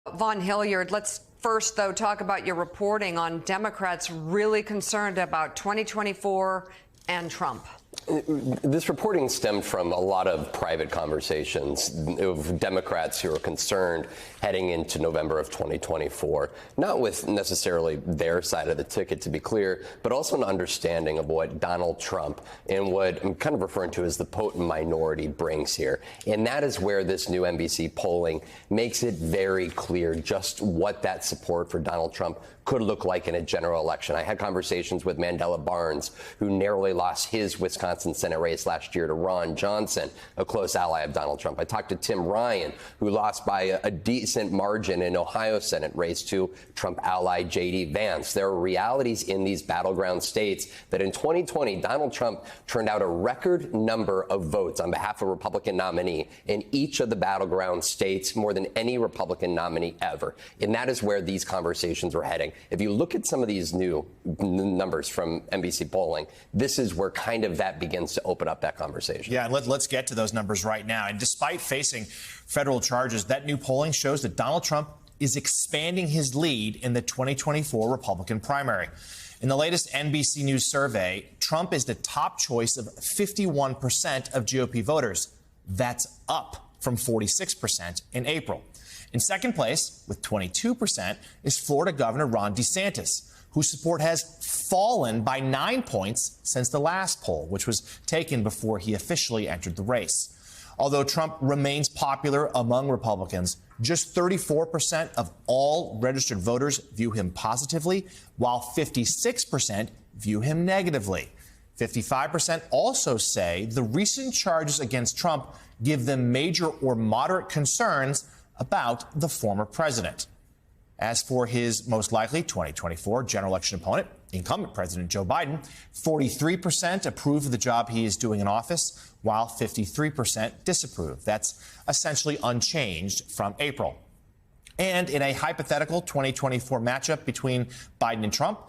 Vaughn Hilliard, let's first, though, talk about your reporting on Democrats really concerned about 2024 and Trump. This reporting stemmed from a lot of private conversations of Democrats who are concerned heading into November of 2024, not with necessarily their side of the ticket, to be clear, but also an understanding of what Donald Trump and what I'm kind of referring to as the potent minority brings here. And that is where this new NBC polling makes it very clear just what that support for Donald Trump could look like in a general election. I had conversations with Mandela Barnes, who narrowly lost his Wisconsin Senate race last year to Ron Johnson, a close ally of Donald Trump. I talked to Tim Ryan, who lost by a decent margin in Ohio Senate race to Trump ally J.D. Vance. There are realities in these battleground states that in 2020, Donald Trump turned out a record number of votes on behalf of a Republican nominee in each of the battleground states, more than any Republican nominee ever. And that is where these conversations are heading. If you look at some of these new numbers from NBC polling, this is where kind of that begins to open up that conversation. Yeah, and let's get to those numbers right now. And despite facing federal charges, that new polling shows that Donald Trump is expanding his lead in the 2024 Republican primary. In the latest NBC News survey, Trump is the top choice of 51% of GOP voters. That's up from 46% in April. In second place, with 22%, is Florida Governor Ron DeSantis, whose support has fallen by 9 points since the last poll, which was taken before he officially entered the race. Although Trump remains popular among Republicans, just 34% of all registered voters view him positively, while 56% view him negatively. 55% also say the recent charges against Trump give them major or moderate concerns about the former president. As for his most likely 2024 general election opponent, incumbent President Joe Biden, 43% approve of the job he is doing in office, while 53% disapprove. That's essentially unchanged from April. And in a hypothetical 2024 matchup between Biden and Trump,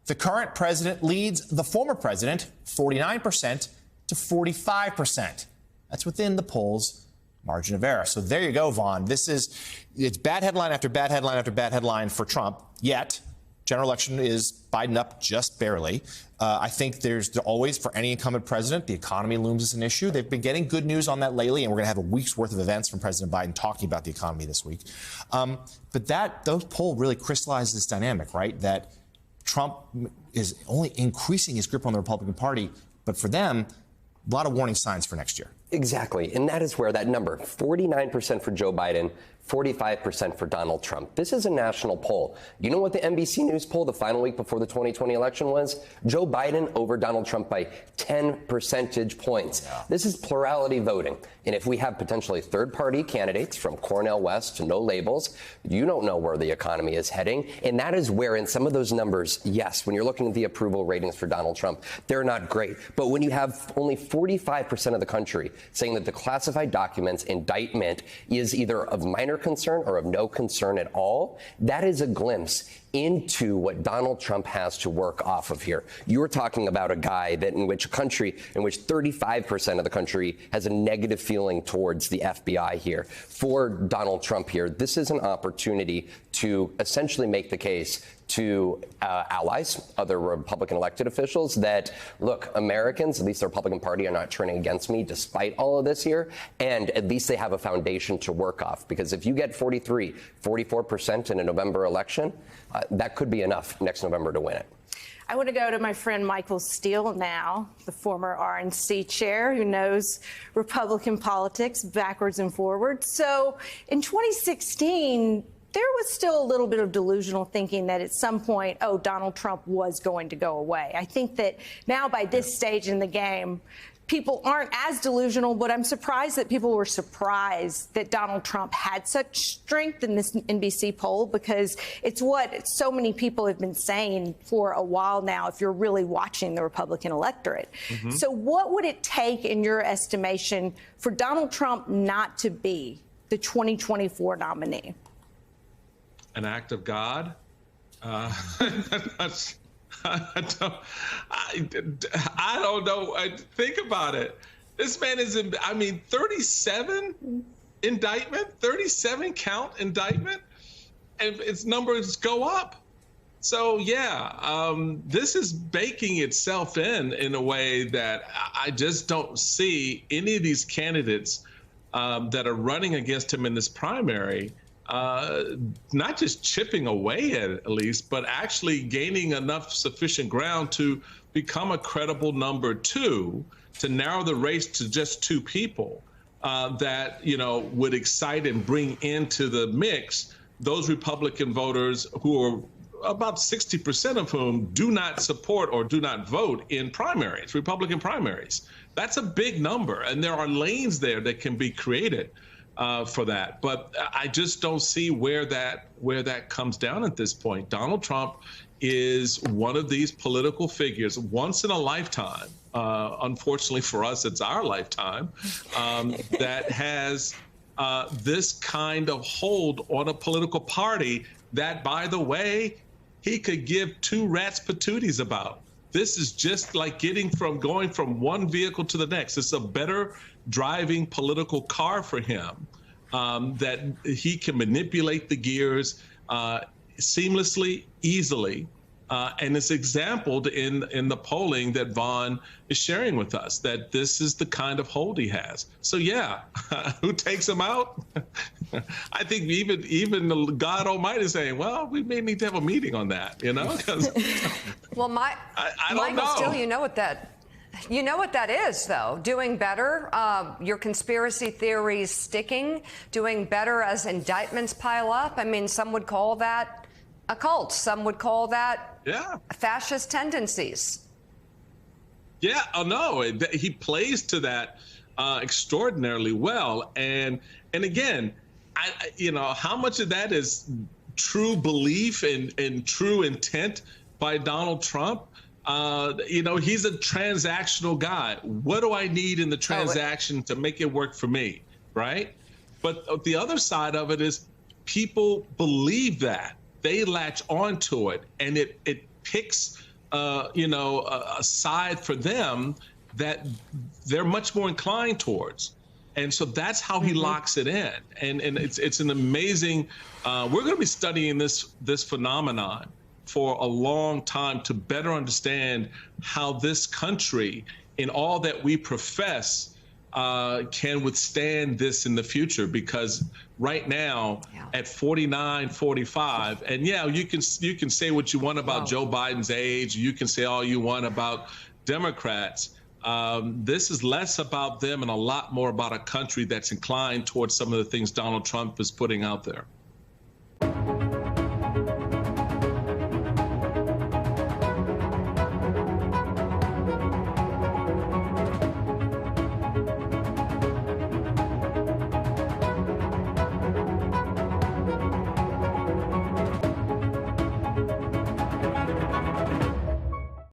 the current president leads the former president 49% to 45%. That's within the polls' margin of error. So there you go, Vaughn. It's bad headline after bad headline after bad headline for Trump. Yet, general election is Biden up just barely. I think there's always, for any incumbent president, the economy looms as an issue. They've been getting good news on that lately, and we're going to have a week's worth of events from President Biden talking about the economy this week. But those polls really crystallize this dynamic, right? That Trump is only increasing his grip on the Republican Party, but for them, a lot of warning signs for next year. Exactly. And that is where that number, 49% for Joe Biden, 45% for Donald Trump. This is a national poll. You know what the NBC News poll the final week before the 2020 election was? Joe Biden over Donald Trump by 10 percentage points. Yeah. This is plurality voting. And if we have potentially third-party candidates from Cornel West to no labels, you don't know where the economy is heading. And that is where in some of those numbers, yes, when you're looking at the approval ratings for Donald Trump, they're not great. But when you have only 45% of the country saying that the classified documents indictment is either of minor concern or of no concern at all, that is a glimpse into what Donald Trump has to work off of here. You're talking about a guy that in which a country in which 35% of the country has a negative feeling towards the FBI here. For Donald Trump here, this is an opportunity to essentially make the case to allies, other Republican elected officials, that, look, Americans, at least the Republican Party, are not turning against me despite all of this here, and at least they have a foundation to work off. Because if you get 43, 44% in a November election, that could be enough next November to win it. I want to go to my friend Michael Steele now, the former RNC chair who knows Republican politics backwards and forwards. So in 2016, there was still a little bit of delusional thinking that at some point, Donald Trump was going to go away. I think that now by this stage in the game, people aren't as delusional, but I'm surprised that people were surprised that Donald Trump had such strength in this NBC poll, because it's what so many people have been saying for a while now if you're really watching the Republican electorate. Mm-hmm. So what would it take, in your estimation, for Donald Trump not to be the 2024 nominee? An act of God? I don't know. Think about it. This man is in, 37 indictment, 37 count indictment. and its numbers go up. So yeah, this is baking itself in a way that I just don't see any of these candidates that are running against him in this primary, not just chipping away at least, but actually gaining enough sufficient ground to become a credible number two, to narrow the race to just two people that, you know, would excite and bring into the mix those Republican voters who are about 60% of whom do not support or do not vote in primaries, Republican primaries. That's a big number, and there are lanes there that can be created for that. But I just don't see where that comes down at this point. Donald Trump is one of these political figures, once in a lifetime. Unfortunately for us, it's our lifetime, that has this kind of hold on a political party that, by the way, he could give two rats patooties about. This is just like going from one vehicle to the next. It's a better driving political car for him, that he can manipulate the gears seamlessly, easily. And it's exampled in the polling that Vaughn is sharing with us, that this is the kind of hold he has. So yeah, who takes him out? I think even God Almighty is saying, well, we may need to have a meeting on that, you know? Well, I don't Michael know. Steele, you know what that is, though. Doing better, your conspiracy theories sticking, doing better as indictments pile up. I mean, some would call that a cult. Some would call that fascist tendencies. Yeah, no, he plays to that extraordinarily well. And again, you know, how much of that is true belief and true intent by Donald Trump? You know, he's a transactional guy. What do I need in the transaction to make it work for me, right? But the other side of it is people believe that. They latch onto it, and it picks, you know, a side for them that they're much more inclined towards. And so that's how he locks it in. And it's an amazing, we're going to be studying this phenomenon for a long time to better understand how this country, in all that we profess, can withstand this in the future. Because right now, at 49, 45, and you can say what you want about Joe Biden's age, you can say all you want about Democrats. This is less about them and a lot more about a country that's inclined towards some of the things Donald Trump is putting out there.